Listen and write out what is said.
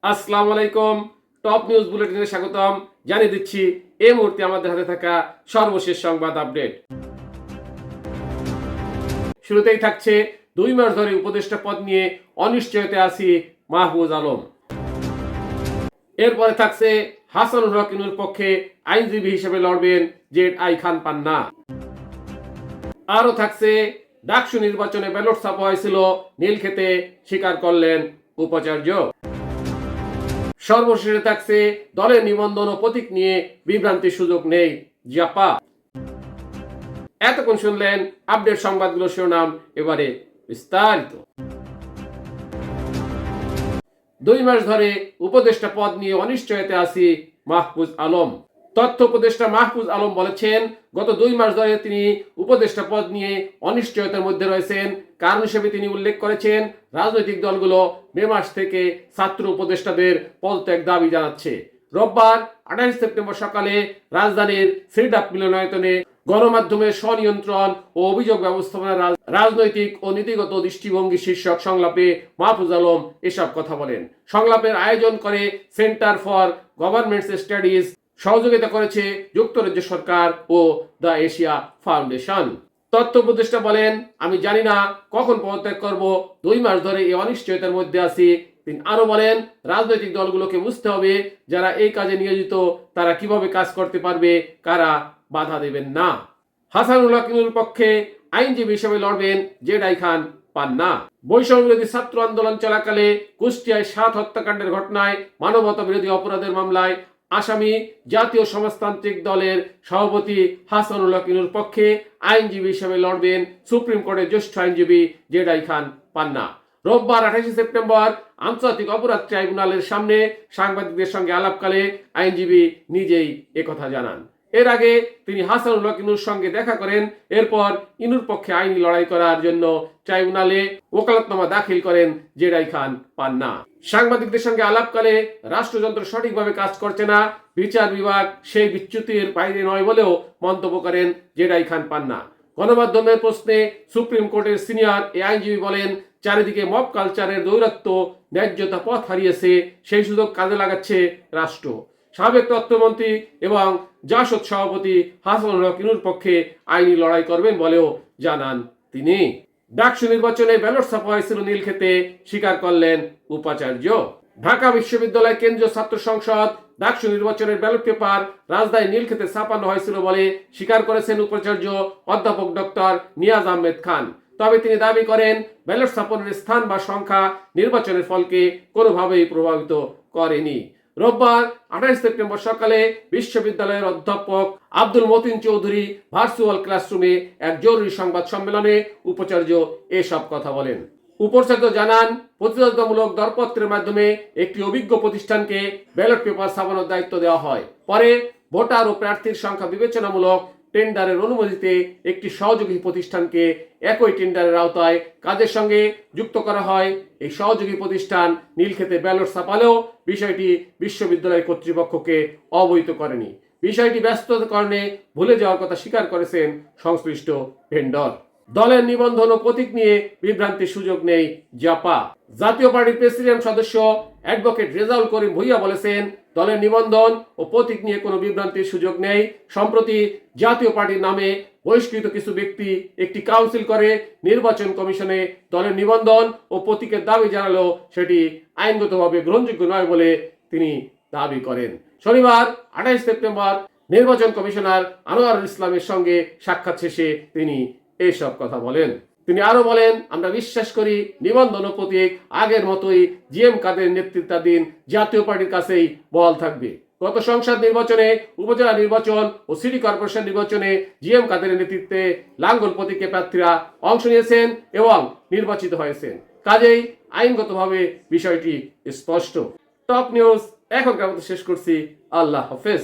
আসসালামু আলাইকুম। Top news বুলেটিনে স্বাগতম। জানিয়ে দিচ্ছি এই মুহূর্তে আমাদের হাতে থাকা সর্বশেষ সংবাদ আপডেট। শুরুতেই থাকছে 2 মাস ধরে উপদেষ্টা পদ নিয়ে অনিশ্চয়তা আছি মাহফুজ আলম। এরপরে থাকছে হাসানুল হক ইনুর পক্ষে আইনজীবী হিসেবে লড়বেন জেড.আই খান পান্না। আরও থাকছে ডাকসু নির্বাচনে ব্যালট ছাপা হয়েছিল নীলক্ষেতে, স্বীকার করলেন উপাচার্য। সর্বশেষে থাকছে দলের নিবন্ধন ও প্রতীক নিয়ে বিভ্রান্তির সুযোগ নেই জাপা। এতক্ষণ শুনলেন আপডেট সংবাদগুলো শিরোনাম, এবারে বিস্তারিত। 2 মাস ধরে উপদেষ্টা পদ নিয়ে অনিশ্চয়তা আছি মাহফুজ আলম। তথ্য উপদেষ্টা মাহফুজ আলম বলেছেন, গত 2 মাস ধরে তিনি উপদেষ্টা পদ নিয়ে অনিশ্চয়তার মধ্যে রয়েছেন। কারণ হিসেবে তিনি উল্লেখ করেছেন, রাজনৈতিক দলগুলো মে মাস থেকে ছাত্র উপদেষ্টাদের পদত্যাগ দাবি জানাচ্ছে। রোববার 28 সেপ্টেম্বর সকালে রাজধানীর সিরডাপ মিলনায়তনে গণমাধ্যমের স্বনিয়ন্ত্রণ ও অভিযোগ ব্যবস্থাপনা রাজনৈতিক ও নীতিগত দৃষ্টিভঙ্গি শীর্ষক সংলাপে মাহফুজ আলম এসব কথা বলেন। সংলাপের আয়োজন করে সেন্টার ফর গভর্নমেন্ট স্টাডিজ, সহযোগিতা করেছে যুক্তরাজ্য সরকার ও দ্য এশিয়া ফাউন্ডেশন। তথ্য উপদেষ্টা বলেন, আমি জানি না কখন পদত্যাগ করব, 2 মাস ধরে এই অনিশ্চয়তার মধ্যে আছি। তিনি আরো বলেন, রাজনৈতিক দলগুলোকে বুঝতে হবে যারা এই কাজে নিয়োজিত তারা কিভাবে কাজ করতে পারবে, কারা বাধা দেবেন না। হাসানুল হক ইনুর পক্ষে আইনজীবী হিসেবে লড়বেন জেড.আই খান পান্না। বৈষম্য বিরোধী ছাত্র আন্দোলন চলাকালে কুষ্টিয়ায় 7 হত্যাকাণ্ডের ঘটনায় মানবতা বিরোধী অপরাধের মামলায় আসামি জাতীয় সমাজতান্ত্রিক দলের সভাপতি হাসানুল হক ইনুর পক্ষে আইনজীবী হিসেবে লড়বেন সুপ্রিম কোর্টের জ্যেষ্ঠ আইনজীবী জেড.আই খান পান্না। রোববার 28 সেপ্টেম্বর আন্তর্জাতিক অপরাধ ট্রাইব্যুনালের সামনে সাংবাদিকদের সঙ্গে আলাপকালে আইনজীবী নিজেই একথা জানান। এর আগে তিনি হাসানুল হক ইনুর সঙ্গে দেখা করেন। এরপর ইনুর পক্ষে আইনি লড়াই করার জন্য ট্রাইব্যুনালে ওকালতনামা দাখিল করেন জেড.আই খান পান্না। সাংবাদিকদের সঙ্গে আলাপকালে রাষ্ট্রযন্ত্র সঠিকভাবে কাজ করছে না, বিচার বিভাগ সেই বিচ্যুতির বাইরে নয় বলেও মন্তব্য করেন জেড.আই খান পান্না। গণমাধ্যমের প্রশ্নে সুপ্রিম কোর্টের সিনিয়র এই আইনজীবী বলেন, চারিদিকে মব কালচারের দৌরাত্ম্য, ন্যায্যতা পথ হারিয়েছে, সেই সুযোগ কাজে লাগাচ্ছে রাষ্ট্র। সাবেক তথ্যমন্ত্রী এবং জাসদ সভাপতি হাসানুল হক ইনুর পক্ষে আইনি লড়াই করবেন বলেও জানান তিনি। ডাকসু নির্বাচনে ব্যালট ছাপা হয়েছিল নীলক্ষেতে, স্বীকার করলেন উপাচার্য। ঢাকা বিশ্ববিদ্যালয় কেন্দ্রীয় ছাত্র সংসদ ডাকসু নির্বাচনের ব্যালট পেপার রাজধানী নীলক্ষেতে ছাপানো হয়েছিল বলে স্বীকার করেছেন উপাচার্য অধ্যাপক ডক্টর নিয়াজ আহমেদ খান। তবে তিনি দাবি করেন, ব্যালট ছাপানোর স্থান বা সংখ্যা নির্বাচনের ফলকে কোনোভাবেই প্রভাবিত করেনি। রোববার 28 সেপ্টেম্বর সকালে বিশ্ববিদ্যালয়ের অধ্যাপক আব্দুল মতিন চৌধুরী ভার্চুয়াল ক্লাসরুমে এক জরুরি সংবাদ সম্মেলনে উপাচার্য এসব কথা বলেন। উপাচার্য জানান, প্রতিযোগিতামূলক দরপত্রের মাধ্যমে একটি অভিজ্ঞ প্রতিষ্ঠানকে ব্যালট পেপার ছাপানোর দায়িত্ব দেওয়া হয়। পরে ভোটার ও প্রার্থীর সংখ্যা বিবেচনামূলক টেন্ডারের অনুমতিতে একটি সহযোগী প্রতিষ্ঠানকে একই টেন্ডারের আওতায় কাজের সঙ্গে যুক্ত করা হয়। এই সহযোগী প্রতিষ্ঠান নীলক্ষেতে ব্যালট ছাপালেও বিষয়টি বিশ্ববিদ্যালয় কর্তৃপক্ষকে অবহিত করেনি। বিষয়টি ব্যস্ততার কারণে ভুলে যাওয়ার কথা স্বীকার করেছেন সংশ্লিষ্ট ভেন্ডর। দলের নিবন্ধন ও প্রতীক নিয়ে বিভ্রান্তির সুযোগ নেই জাপা। জাতীয় পার্টির প্রেসিডেন্ট সদস্য অ্যাডভোকেট রেজাউল করিম ভূঁইয়া বলেছেন, দলের নিবন্ধন ও প্রতীক নিয়ে কোনো বিভ্রান্তির সুযোগ নেই। সম্প্রতি জাতীয় পার্টির নামে বহিষ্কৃত কিছু ব্যক্তি একটি কাউন্সিল করে নির্বাচন কমিশনে দলের নিবন্ধন ও প্রতীকের দাবি জানালেও সেটি আইনগতভাবে গ্রহণযোগ্য নয় বলে তিনি দাবি করেন। শনিবার 28 সেপ্টেম্বর নির্বাচন কমিশনার আনোয়ারুল ইসলামের সঙ্গে সাক্ষাৎ শেষে তিনি এইসব কথা বলেন। তিনি আরো বলেন, আমরা বিশ্বাস করি নিবন্ধন ও প্রতীক আগের মতোই জিএম কাদের নেতৃত্বাধীন জাতীয় পার্টির কাছেই বহাল থাকবে। গত সংসদ নির্বাচনে, উপজেলা নির্বাচন ও সিটি কর্পোরেশন নির্বাচনে জিএম কাদের নেতৃত্বে লাঙ্গল প্রতীকে প্রার্থীরা অংশ নিয়েছেন এবং নির্বাচিত হয়েছেন। কাজেই আইনগতভাবে বিষয়টি স্পষ্ট। টপ নিউজ এখনকার মতো শেষ করছি। আল্লাহ হাফেজ।